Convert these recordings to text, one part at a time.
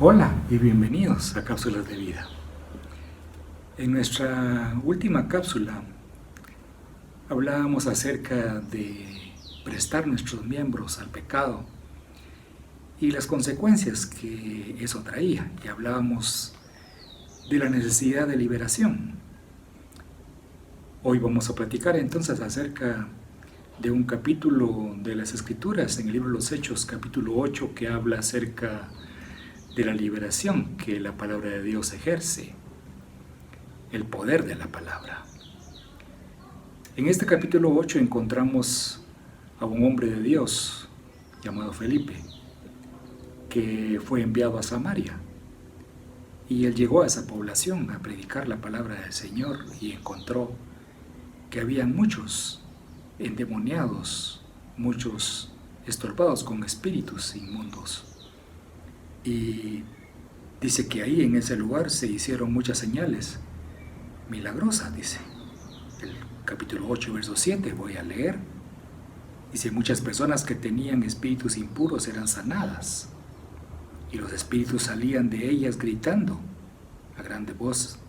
Hola y bienvenidos a Cápsulas de Vida. En nuestra última cápsula hablábamos acerca de prestar nuestros miembros al pecado y las consecuencias que eso traía, y hablábamos de la necesidad de liberación. Hoy vamos a platicar entonces acerca de un capítulo de las Escrituras en el libro de los Hechos, capítulo 8, que habla acerca de la liberación que la palabra de Dios ejerce, el poder de la palabra. En este capítulo 8 encontramos a un hombre de Dios llamado Felipe, que fue enviado a Samaria, y él llegó a esa población a predicar la palabra del Señor y encontró que habían muchos endemoniados, muchos estorbados con espíritus inmundos. Y dice que ahí en ese lugar se hicieron muchas señales milagrosas, dice. El capítulo 8, verso 7, voy a leer. Dice, muchas personas que tenían espíritus impuros eran sanadas, y los espíritus salían de ellas gritando a grande voz,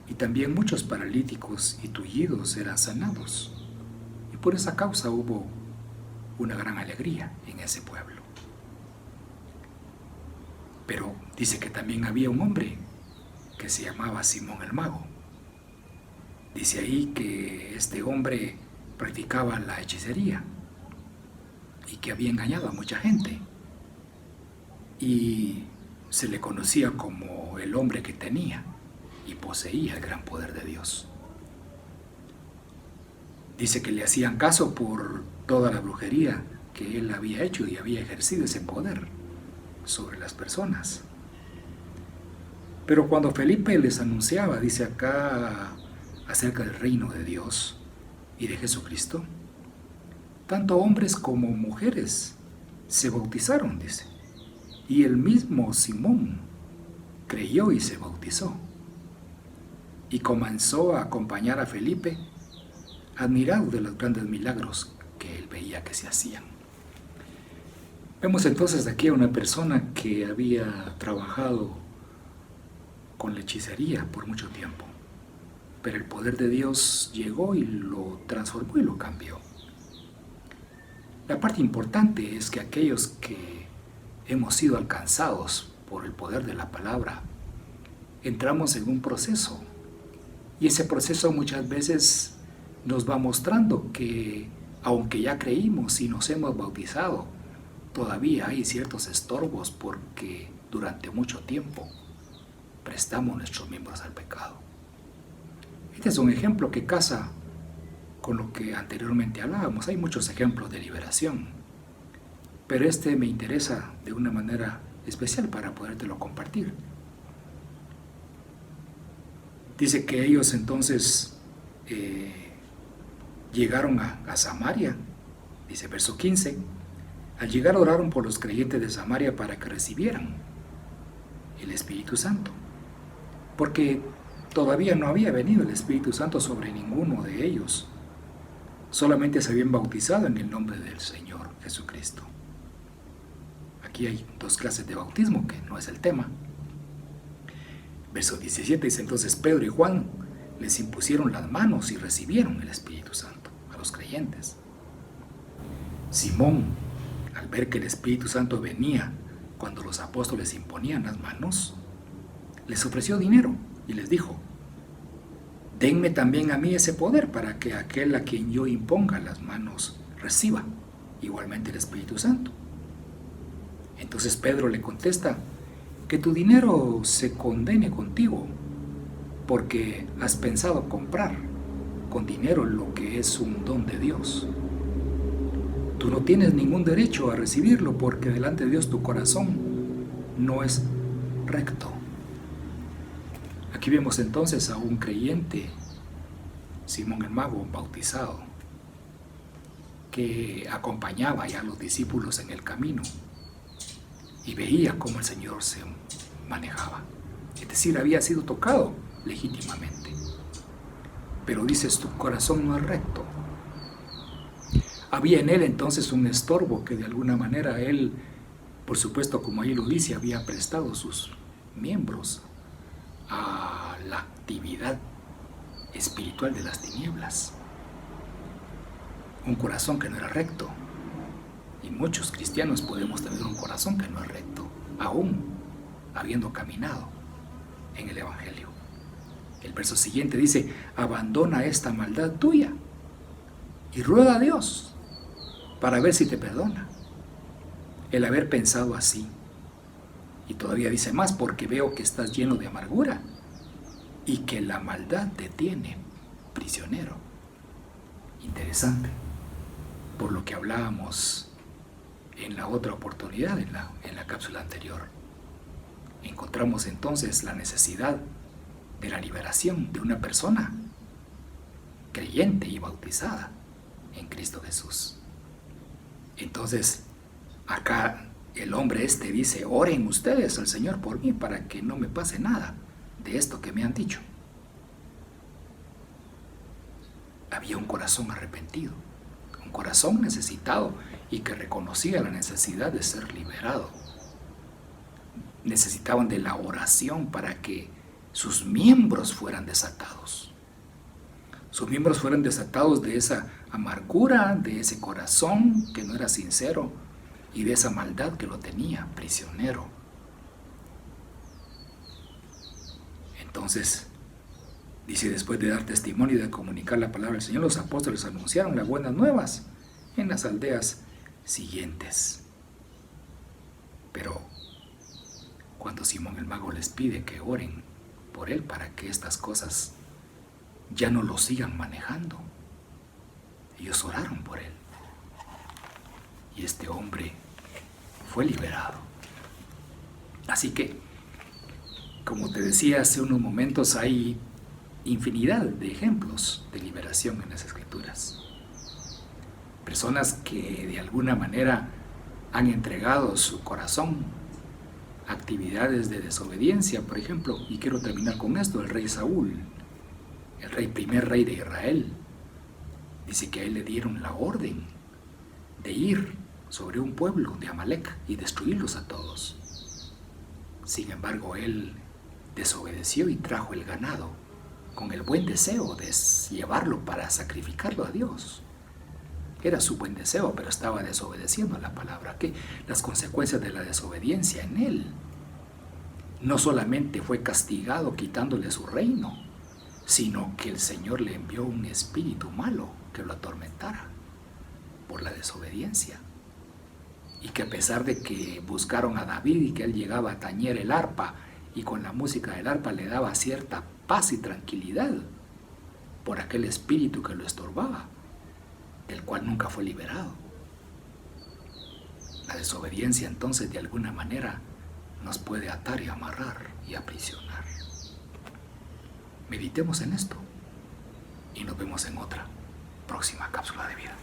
y también muchos paralíticos y tullidos eran sanados. Y por esa causa hubo una gran alegría en ese pueblo. Pero dice que también había un hombre que se llamaba Simón el Mago. Dice ahí que este hombre practicaba la hechicería y que había engañado a mucha gente. Y se le conocía como el hombre que tenía y poseía el gran poder de Dios. Dice que le hacían caso por toda la brujería que él había hecho y había ejercido ese poder sobre las personas. Pero cuando Felipe les anunciaba, dice acá, acerca del reino de Dios y de Jesucristo, tanto hombres como mujeres se bautizaron, dice. Y el mismo Simón creyó y se bautizó. Y comenzó a acompañar a Felipe, admirado de los grandes milagros que él veía que se hacían. Vemos entonces aquí a una persona que había trabajado con la hechicería por mucho tiempo, pero el poder de Dios llegó y lo transformó y lo cambió. La parte importante es que aquellos que hemos sido alcanzados por el poder de la palabra, entramos en un proceso, y ese proceso muchas veces nos va mostrando que, aunque ya creímos y nos hemos bautizado, todavía hay ciertos estorbos porque durante mucho tiempo prestamos nuestros miembros al pecado. Este es un ejemplo que casa con lo que anteriormente hablábamos. Hay muchos ejemplos de liberación, pero este me interesa de una manera especial para podértelo compartir. Dice que ellos entonces llegaron a Samaria, dice verso 15, al llegar oraron por los creyentes de Samaria para que recibieran el Espíritu Santo, porque todavía no había venido el Espíritu Santo sobre ninguno de ellos, solamente se habían bautizado en el nombre del Señor Jesucristo. Aquí hay dos clases de bautismo, que no es el tema. Verso 17 dice, entonces Pedro y Juan les impusieron las manos y recibieron el Espíritu Santo a los creyentes. Simón, al ver que el Espíritu Santo venía cuando los apóstoles imponían las manos, les ofreció dinero y les dijo, denme también a mí ese poder para que aquel a quien yo imponga las manos reciba igualmente el Espíritu Santo. Entonces Pedro le contesta, que tu dinero se condene contigo, porque has pensado comprar con dinero lo que es un don de Dios. Tú no tienes ningún derecho a recibirlo, porque delante de Dios tu corazón no es recto. Aquí vemos entonces a un creyente, Simón el Mago, bautizado, que acompañaba ya a los discípulos en el camino y veía cómo el Señor se manejaba. Es decir, había sido tocado legítimamente. Pero dices, tu corazón no es recto. Había en él entonces un estorbo que de alguna manera él Por supuesto, como ahí lo dice, había prestado sus miembros a la actividad espiritual de las tinieblas. Un corazón que no era recto. Y muchos cristianos podemos tener un corazón que no es recto, aún habiendo caminado en el Evangelio. El verso siguiente dice: abandona esta maldad tuya y ruega a Dios para ver si te perdona el haber pensado así. Y todavía dice más: porque veo que estás lleno de amargura y que la maldad te tiene prisionero. Interesante, por lo que hablábamos en la otra oportunidad, en la cápsula anterior. Encontramos entonces la necesidad de la liberación de una persona creyente y bautizada en Cristo Jesús. Entonces, acá el hombre dice: oren ustedes al Señor por mí para que no me pase nada de esto que me han dicho. Había un corazón arrepentido, un corazón necesitado y que reconocía la necesidad de ser liberado. Necesitaban de la oración para que sus miembros fueran desatados. Sus miembros fueran desatados de esa amargura, de ese corazón que no era sincero y de esa maldad que lo tenía prisionero. Entonces, dice: después de dar testimonio y de comunicar la palabra del Señor, los apóstoles anunciaron las buenas nuevas en las aldeas siguientes. Pero cuando Simón el Mago les pide que oren por él para que estas cosas ya no lo sigan manejando, ellos oraron por él. Y este hombre fue liberado. Así que, como te decía hace unos momentos, hay infinidad de ejemplos de liberación en las Escrituras. Personas que de alguna manera han entregado su corazón a actividades de desobediencia, por ejemplo, y quiero terminar con esto: el rey Saúl, primer rey de Israel, dice que a él le dieron la orden de ir sobre un pueblo de Amalek y destruirlos a todos. Sin embargo, él desobedeció y trajo el ganado con el buen deseo de llevarlo para sacrificarlo a Dios. Era su buen deseo, pero estaba desobedeciendo la palabra. Que las consecuencias de la desobediencia en él, no solamente fue castigado quitándole su reino, sino que el Señor le envió un espíritu malo que lo atormentara por la desobediencia. Y que a pesar de que buscaron a David y que él llegaba a tañer el arpa y con la música del arpa le daba cierta paz y tranquilidad por aquel espíritu que lo estorbaba, del cual nunca fue liberado. La desobediencia entonces de alguna manera nos puede atar y amarrar y aprisionar. Meditemos en esto y nos vemos en otra próxima cápsula de vida.